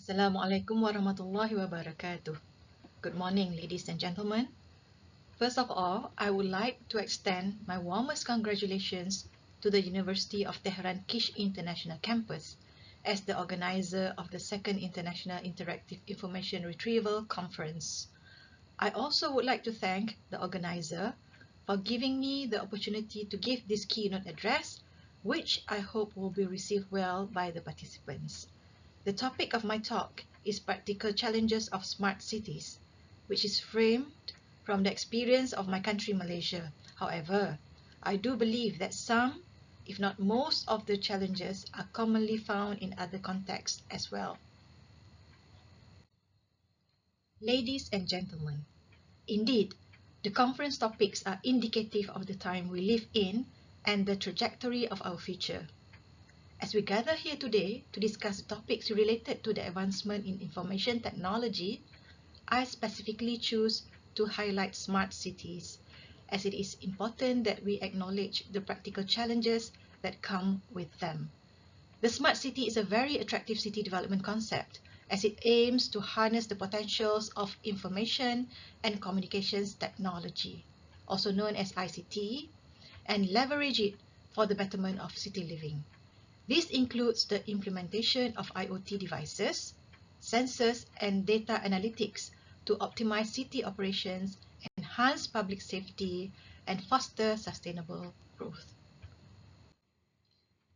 Assalamualaikum warahmatullahi wabarakatuh. Good morning, ladies and gentlemen. First of all, I would like to extend my warmest congratulations to the University of Tehran Kish International Campus as the organizer of the second International Interactive Information Retrieval Conference. I also would like to thank the organizer for giving me the opportunity to give this keynote address, which I hope will be received well by the participants. The topic of my talk is Practical Challenges of Smart Cities, which is framed from the experience of my country, Malaysia. However, I do believe that some, if not most, of the challenges are commonly found in other contexts as well. Ladies and gentlemen, indeed, the conference topics are indicative of the time we live in and the trajectory of our future. As we gather here today to discuss topics related to the advancement in information technology, I specifically choose to highlight smart cities, as it is important that we acknowledge the practical challenges that come with them. The smart city is a very attractive city development concept, as it aims to harness the potentials of information and communications technology, also known as ICT, and leverage it for the betterment of city living. This includes the implementation of IoT devices, sensors, and data analytics to optimize city operations, enhance public safety, and foster sustainable growth.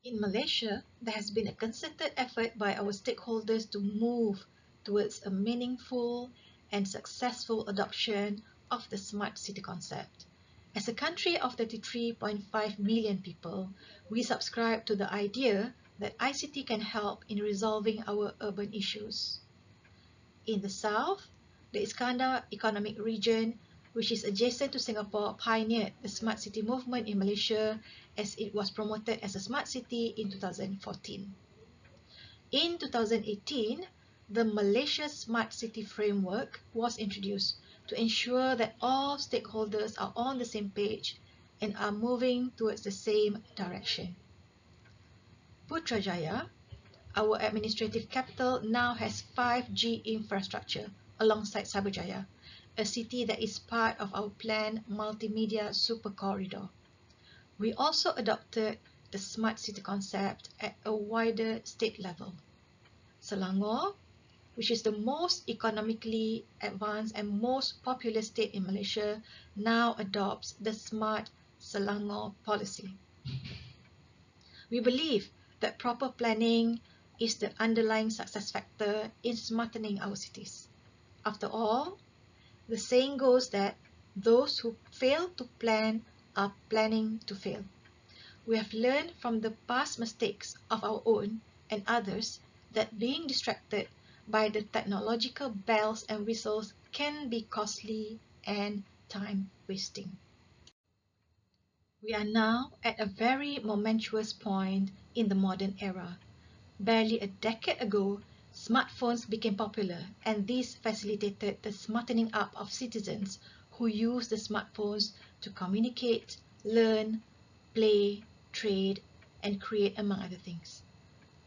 In Malaysia, there has been a concerted effort by our stakeholders to move towards a meaningful and successful adoption of the smart city concept. As a country of 33.5 million people, we subscribe to the idea that ICT can help in resolving our urban issues. In the south, the Iskandar Economic Region, which is adjacent to Singapore, pioneered the smart city movement in Malaysia as it was promoted as a smart city in 2014. In 2018, the Malaysia Smart City Framework was introduced to ensure that all stakeholders are on the same page and are moving towards the same direction. Putrajaya, our administrative capital, now has 5G infrastructure alongside Cyberjaya, a city that is part of our planned multimedia super corridor. We also adopted the smart city concept at a wider state level. Selangor, which is the most economically advanced and most populous state in Malaysia, now adopts the Smart Selangor policy. We believe that proper planning is the underlying success factor in smartening our cities. After all, the saying goes that those who fail to plan are planning to fail. We have learned from the past mistakes of our own and others that being distracted by the technological bells and whistles can be costly and time-wasting. We are now at a very momentous point in the modern era. Barely a decade ago, smartphones became popular, and this facilitated the smartening up of citizens who use the smartphones to communicate, learn, play, trade, and create, among other things.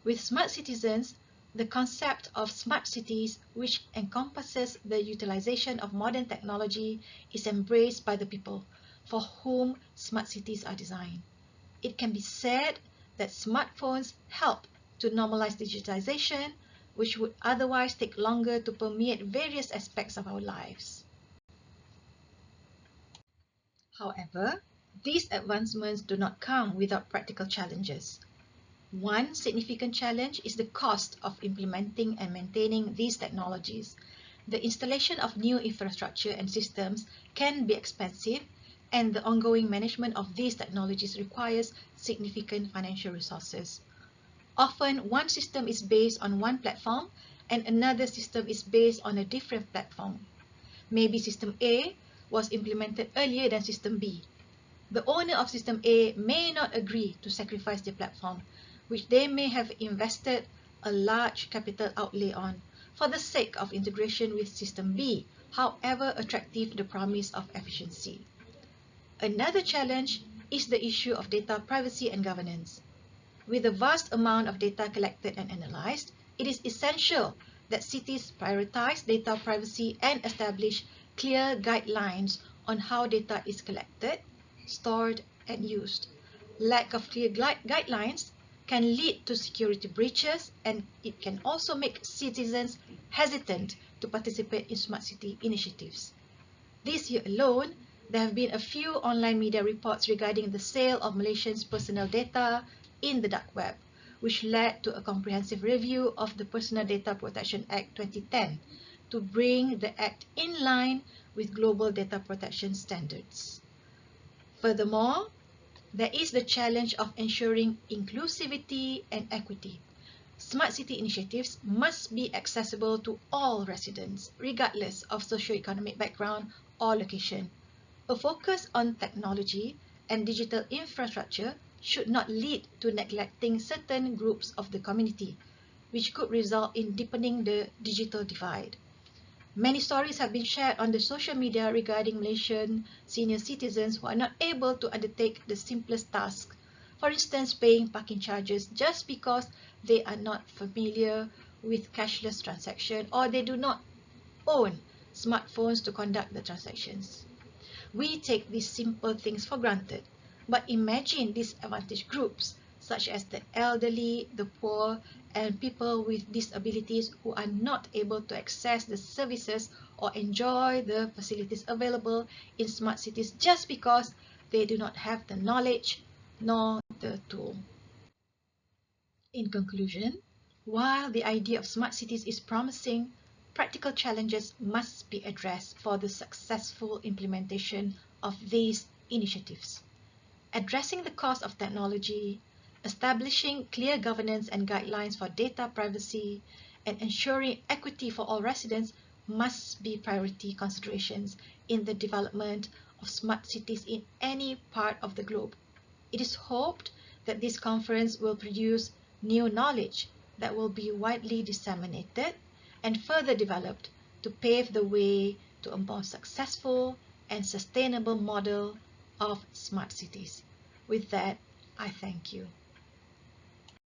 With smart citizens, the concept of smart cities, which encompasses the utilization of modern technology, is embraced by the people for whom smart cities are designed. It can be said that smartphones help to normalize digitization, which would otherwise take longer to permeate various aspects of our lives. However, these advancements do not come without practical challenges. One significant challenge is the cost of implementing and maintaining these technologies. The installation of new infrastructure and systems can be expensive, and the ongoing management of these technologies requires significant financial resources. Often, one system is based on one platform and another system is based on a different platform. Maybe System A was implemented earlier than System B. The owner of System A may not agree to sacrifice their platform, which they may have invested a large capital outlay on, for the sake of integration with System B, however attractive the promise of efficiency. Another challenge is the issue of data privacy and governance. With a vast amount of data collected and analyzed, it is essential that cities prioritize data privacy and establish clear guidelines on how data is collected, stored, and used. Lack of clear guidelines can lead to security breaches, and it can also make citizens hesitant to participate in smart city initiatives. This year alone, there have been a few online media reports regarding the sale of Malaysians' personal data in the dark web, which led to a comprehensive review of the Personal Data Protection Act 2010 to bring the Act in line with global data protection standards. Furthermore, there is the challenge of ensuring inclusivity and equity. Smart city initiatives must be accessible to all residents, regardless of socioeconomic background or location. A focus on technology and digital infrastructure should not lead to neglecting certain groups of the community, which could result in deepening the digital divide. Many stories have been shared on the social media regarding Malaysian senior citizens who are not able to undertake the simplest tasks, for instance, paying parking charges just because they are not familiar with cashless transaction or they do not own smartphones to conduct the transactions. We take these simple things for granted, but imagine disadvantaged groups such as the elderly, the poor, and people with disabilities who are not able to access the services or enjoy the facilities available in smart cities just because they do not have the knowledge nor the tool. In conclusion, while the idea of smart cities is promising, practical challenges must be addressed for the successful implementation of these initiatives. Addressing the cost of technology, establishing clear governance and guidelines for data privacy, and ensuring equity for all residents must be priority considerations in the development of smart cities in any part of the globe. It is hoped that this conference will produce new knowledge that will be widely disseminated and further developed to pave the way to a more successful and sustainable model of smart cities. With that, I thank you.